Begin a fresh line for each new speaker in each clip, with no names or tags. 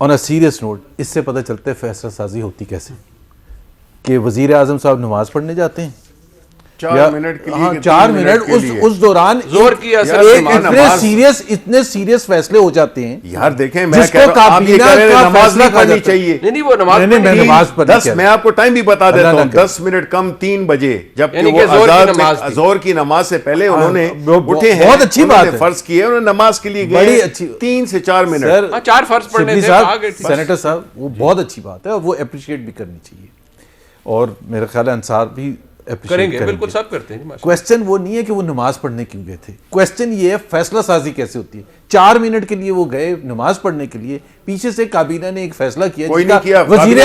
On a serious note, इससे पता चलता है फैसला साजी होती कैसे, कि वजीर आजम साहब नमाज पढ़ने जाते हैं
4 मिनट के लिए,
हाँ 4 मिनट, उस दौरान
जोर किया
इतने सीरियस फैसले हो जाते हैं
यार। देखें, मैं कह रहा हूं, आप ये कह रहे हैं नमाज नहीं पढ़नी चाहिए।
नहीं वो नमाज
मैं आपको टाइम भी बता देता हूँ, 10 मिनट कम 3 बजे, जबकि वो जोर की नमाज से पहले उन्होंने उठे हैं,
बहुत अच्छी बात है,
फर्ज किए, उन्होंने नमाज के लिए गए 3 से 4 मिनट,
4 फर्ज पढ़ने थे।
सेनेटर साहब, वो बहुत अच्छी बात है और वो अप्रिशिएट भी करनी चाहिए, और मेरा ख्याल है अंसार भी
करेंगे, बिल्कुल सब करते हैं।
क्वेश्चन वो नहीं है कि वो नमाज पढ़ने क्यों गए थे, क्वेश्चन ये है फैसला साजी कैसे होती है। 4 मिनट के लिए वो गए नमाज पढ़ने के लिए, पीछे से काबीना ने एक फैसला किया,
कोई नहीं किया,
वजीर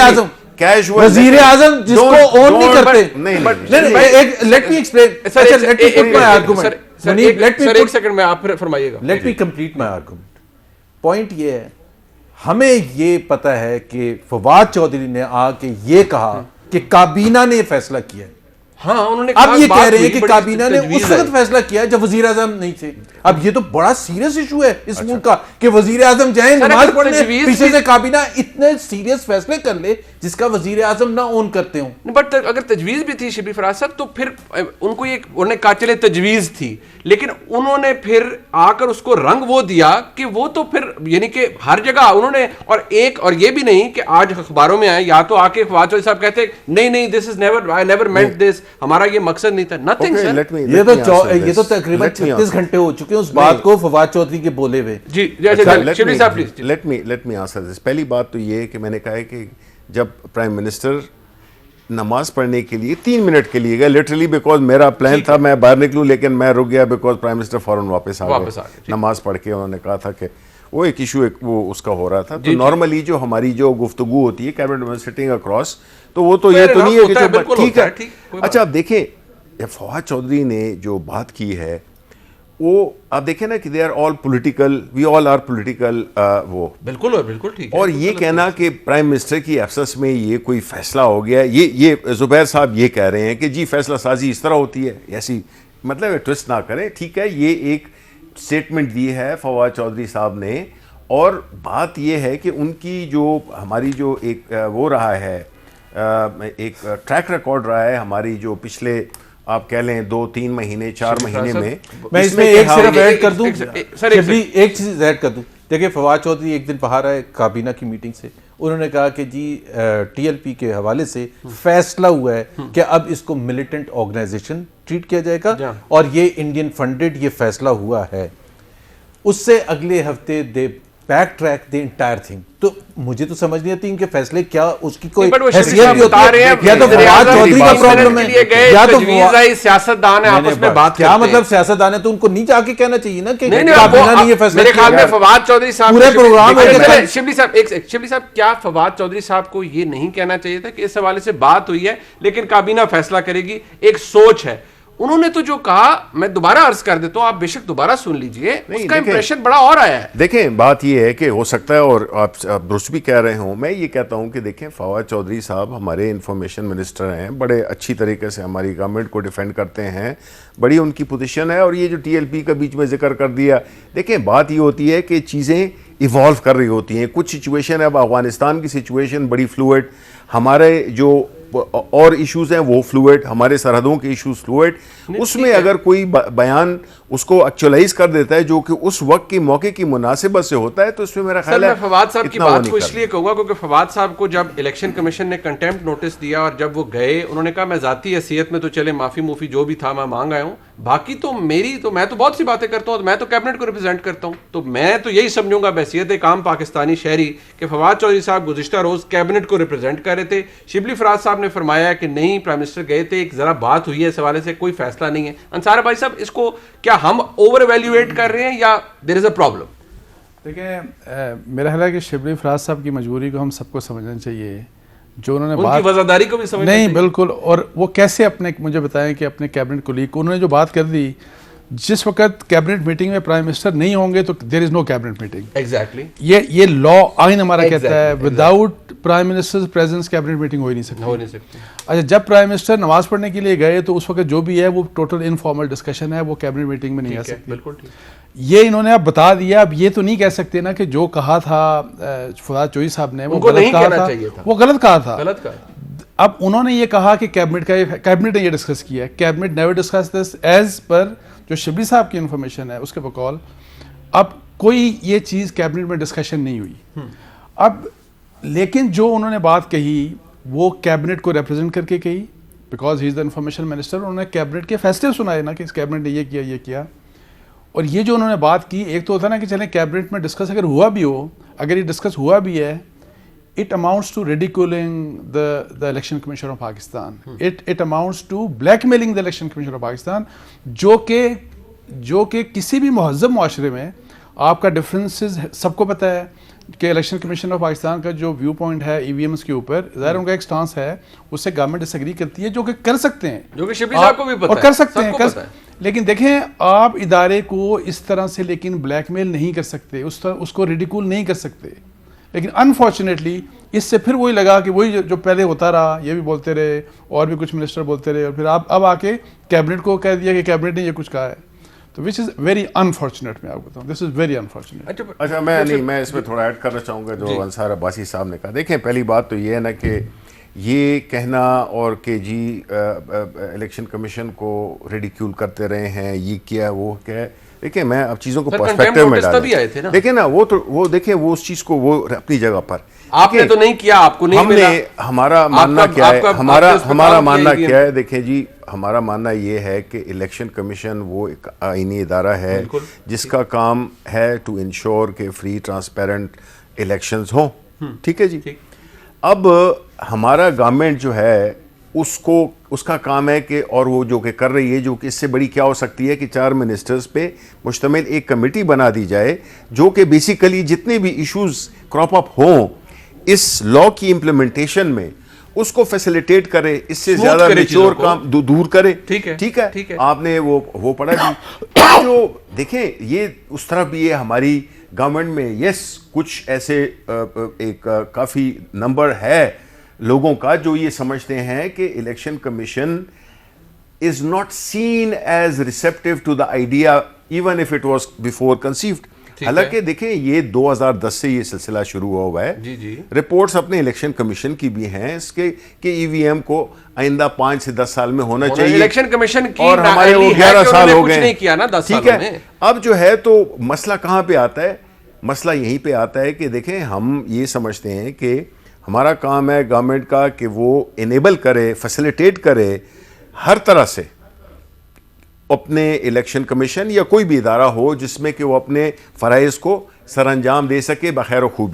आजम जिसको ओन नहीं करते। लेट मी एक्सप्लेन,
एक सेकंड में आप फरमाइएगा।
Let me complete my argument. Point ये है, हमें ये पता है कि फवाद चौधरी ने आके ये कहा कि काबीना ने फैसला किया है।
हाँ, उन्होंने
अब ये कह रहे हैं कि काबीना ने उस वक्त फैसला किया जब वजीर आजम नहीं थे। अब ये तो बड़ा सीरियस इशू है इस मुल्क का कि वजीर आजम जाए नमाज पढ़ने, पीछे से काबीना इतने सीरियस फैसले कर ले जिसका वजीर आजम ना ओन करते हो।
बट अगर तजवीज भी थी शिबली फराज साहब, तो फिर उनको ये उन्होंने कहा चले तजवीज थी, लेकिन उन्होंने फिर आकर उसको रंग वो दिया कि वो तो फिर यानी कि हर जगह उन्होंने, और ये भी नहीं कि आज अखबारों में आए या तो आके फवाद चौधरी साहब कहते नहीं this is never, I never meant this, हमारा ये मकसद नहीं था, नथिंग सर।
ये तो तकरीबन 36 घंटे हो चुके हैं उस बात को फवाद चौधरी के बोले हुए।
जी शिबली साहब please.
Let me answer this. पहली बात तो ये है कि मैंने कहा है कि जब प्राइम मिनिस्टर नमाज पढ़ने के लिए 3 मिनट के लिए गए, लिटरली बिकॉज मेरा प्लान था मैं बाहर निकलूं, लेकिन मैं रुक गया बिकॉज प्राइम मिनिस्टर फौरन वापस आ गए नमाज पढ़ के। उन्होंने कहा था कि वो एक इशू वो उसका हो रहा था। तो नॉर्मली जो हमारी जो गुफ्तगू होती है कैबिनेट में सिटिंग अक्रॉस, तो वो तो ये तो नहीं है कि ठीक है। अच्छा, आप देखें फवाद चौधरी ने जो बात की है वो आप देखें ना कि they are all political, we all are political, वो
बिल्कुल ठीक है।
और ये कहना कि प्राइम मिनिस्टर की एब्सेंस में ये कोई फैसला हो गया, ये जुबैर साहब ये कह रहे हैं कि जी फैसला साजी इस तरह होती है, ऐसी मतलब ट्विस्ट ना करें। ठीक है, ये एक स्टेटमेंट दी है फवाद चौधरी साहब ने, और बात ये है कि उनकी जो हमारी जो एक वो रहा है, एक ट्रैक रिकॉर्ड रहा है हमारी जो पिछले आप कह लें 2-3 महीने 4 महीने में।
मैं इसमें एक सिर्फ ऐड कर दूं, एक चीज ऐड कर दूं। देखिए फवाद चौधरी एक दिन बाहर आए काबीना की मीटिंग से, उन्होंने कहा कि जी टीएलपी के हवाले से फैसला हुआ है कि अब इसको मिलिटेंट ऑर्गेनाइजेशन ट्रीट किया जाएगा और ये इंडियन फंडेड ये फैसला हुआ है। उससे अगले हफ्ते they backtrack the entire thing. तो मुझे तो समझ नहीं आती इनके फैसले क्या उसकी कोई हैसियत भी होती है, या तो फवाद चौधरी का प्रॉब्लम है या तो
सियासतदान है आपस में बात
क्या मतलब सियासतदान है, तो उनको नहीं जाके कहना चाहिए ना कि
काबीना ने ये फैसला किया। मेरे ख्याल में फवाद चौधरी साहब
पूरे प्रोग्राम
शिबली साहब क्या फवाद चौधरी साहब को ये नहीं कहना चाहिए था कि इस हवाले से बात हुई है लेकिन काबीना फैसला करेगी, एक सोच है। उन्होंने तो जो कहा, मैं दोबारा अर्ज कर देता हूं, आप बेशक दोबारा सुन लीजिए, उसका इंप्रेशन बड़ा और आया है।
देखें बात ये है कि हो सकता है, और आप दुरुस्त भी कह रहे हो, मैं ये कहता हूं कि देखें फवाद चौधरी साहब हमारे इंफॉर्मेशन मिनिस्टर हैं, बड़े अच्छी तरीके से हमारी गवर्नमेंट को डिफेंड करते हैं, बड़ी उनकी पोजीशन है। और ये जो टीएलपी का बीच में जिक्र कर दिया, देखें बात ये होती है कि चीज़ें इवॉल्व कर रही होती हैं। कुछ सिचुएशन है, अब अफगानिस्तान की सिचुएशन बड़ी फ्लूइड, हमारे जो और इश्यूज हैं वो फ्लूइड, हमारे सरहदों के इश्यूज फ्लूइड, उसमें अगर कोई बयान उसको एक्चुअलाइज कर देता है जो कि उस वक्त के मौके की मुनासिबत से होता है, तो इसमें मेरा ख्याल है।
मैं फवाद साहब की बात को इसलिए कहूंगा क्योंकि फवाद साहब को जब इलेक्शन कमीशन ने कंटेम्प्ट नोटिस दिया और जब वो गए, उन्होंने कहा मैं जाती हैसियत में तो चले माफी मूफी जो भी था मैं मांग आया हूँ, बाकी तो मैं तो बहुत सी बातें करता हूँ, मैं तो कैबिनेट को रिप्रेजेंट करता हूँ, तो मैं तो यही समझूंगा बहसियत एक आम पाकिस्तानी शहरी कि फवाद चौधरी साहब गुज़िश्ता रोज कैबिनेट को रिप्रेजेंट कर रहे थे। शिबली फराज साहब ने फरमाया कि नहीं प्राइम मिनिस्टर गए थे, एक जरा बात हुई है, इस हवाले से कोई फैसला नहीं है। अंसार भाई साहब, इसको क्या हम ओवर वैल्यूएट कर रहे हैं या देयर इज अ प्रॉब्लम?
देखिए मेरा ख्याल है कि शिबली फराज साहब की मजबूरी को हम सबको समझना चाहिए, जो उन्होंने
उनकी वज़ादारी को भी समझना
नहीं बिल्कुल। और वो कैसे अपने, मुझे बताएं कि अपने कैबिनेट कोलीग को उन्होंने जो बात कर दी, जिस वक्त कैबिनेट मीटिंग में प्राइम मिनिस्टर नहीं होंगे तो there is no cabinet meeting.
Exactly
ये लॉ आइन हमारा कहता है, without prime minister presence cabinet meeting हो ही नहीं सकती। अच्छा, जब प्राइम मिनिस्टर नमाज पढ़ने के लिए गए तो उस वक्त जो भी है वो टोटल इनफॉर्मल डिस्कशन है, वो कैबिनेट मीटिंग में नहीं आ सकती।
बिल्कुल ठीक।
ये इन्होंने अब बता दिया। अब ये तो नहीं कह सकते ना कि जो कहा था फवाद चौधरी साहब ने वो गलत कहा था, वो गलत कहा था। अब उन्होंने ये कहा कि कैबिनेट ने ये डिस्कस किया है। Cabinet never discuss this as per जो शिबली साहब की इंफॉर्मेशन है उसके बकौल। अब कोई ये चीज़ कैबिनेट में डिस्कशन नहीं हुई। अब लेकिन जो उन्होंने बात कही वो कैबिनेट को रिप्रेजेंट करके कही, because he is the information minister. उन्होंने कैबिनेट के फैसले सुनाए ना कि इस कैबिनेट ने ये किया। और ये जो उन्होंने बात की, एक तो होता है ना कि चलें कैबिनेट में डिस्कस अगर हुआ भी हो, अगर ये डिस्कस हुआ भी है, it amounts to ridiculing the election commission of Pakistan. It amounts to blackmailing the election commission of Pakistan, जो कि किसी भी महज़ब मुआशरे में आपका डिफरेंसेस सबको पता है कि इलेक्शन कमीशन ऑफ पाकिस्तान का जो व्यू पॉइंट है ईवीएम्स के ऊपर, ज़ाहिर उनका एक स्टांस है, उससे गवर्नमेंट डिसएग्री करती है, जो कि कर सकते हैं,
जो कि शिबली साहब को भी पता
और कर सकते हैं। लेकिन देखें, आप इदारे को इस तरह से लेकिन ब्लैकमेल नहीं कर सकते, उसको रिडिकूल नहीं कर सकते। लेकिन अनफॉर्चुनेटली इससे फिर वही लगा कि वही जो पहले होता रहा, ये भी बोलते रहे और भी कुछ मिनिस्टर बोलते रहे, और फिर अब आके कैबिनेट को कह दिया कि कैबिनेट ने ये कुछ कहा है, तो विच इज़ वेरी अनफॉर्चुनेट। मैं आपको बताऊँ, दिस इज़ वेरी अनफॉर्चुनेट।
अच्छा, मैं इसमें थोड़ा ऐड करना चाहूँगा जो अंसार अब्बासी साहब ने कहा। देखें, पहली बात तो ये है ना कि ये कहना और कि जी इलेक्शन कमीशन को रिडिक्यूल करते रहे हैं, ये किया वो क्या, देखिए मैं अब चीज़ों को पर्सपेक्टिव में डालूं। देखिए ना, वो देखिए वो उस चीज़ को वो अपनी जगह पर
आपने तो नहीं किया, आपको नहीं मिला।
हमारा मानना क्या है, हमारा मानना क्या है, देखिए जी, हमारा मानना ये है कि इलेक्शन कमीशन वो एक आईनी इदारा है जिसका काम है टू इंश्योर के फ्री ट्रांसपेरेंट इलेक्शंस हों। ठीक है जी। अब हमारा गवर्नमेंट जो है उसका काम है कि, और वो जो कि कर रही है, जो कि इससे बड़ी क्या हो सकती है कि 4 मिनिस्टर्स पे मुश्तमिल एक कमेटी बना दी जाए जो कि बेसिकली जितने भी इश्यूज क्रॉप अप हों इस लॉ की इम्प्लीमेंटेशन में उसको फैसिलिटेट करे, इससे ज्यादा मेच्योर काम दूर करे। ठीक है। आपने वो पढ़ा भी जो देखें, ये उस तरफ भी है हमारी गवर्नमेंट में, यस, कुछ ऐसे एक काफ़ी नंबर है लोगों का जो ये समझते हैं कि election commission is not seen as receptive to the idea even if it was before conceived. हालांकि देखें, ये 2010 से ये सिलसिला शुरू हुआ है। जी। रिपोर्ट्स अपने इलेक्शन कमीशन की भी हैं इसके कि ईवीएम को आइंदा 5 से 10 साल में होना चाहिए।
इलेक्शन कमीशन की
और हमारे वो 11 साल हो गए,
नहीं किया ना 10 सालों में।
अब जो है तो मसला कहाँ पे आता है? मसला यहीं पे आता है कि देखें, हम ये समझते हैं कि हमारा काम है गवर्नमेंट का कि वो इनेबल करे, फैसिलिटेट करे हर तरह से अपने इलेक्शन कमीशन या कोई भी इदारा हो जिसमें कि वो अपने फ़राइज़ को सरअंजाम दे सके बखैर खूबी।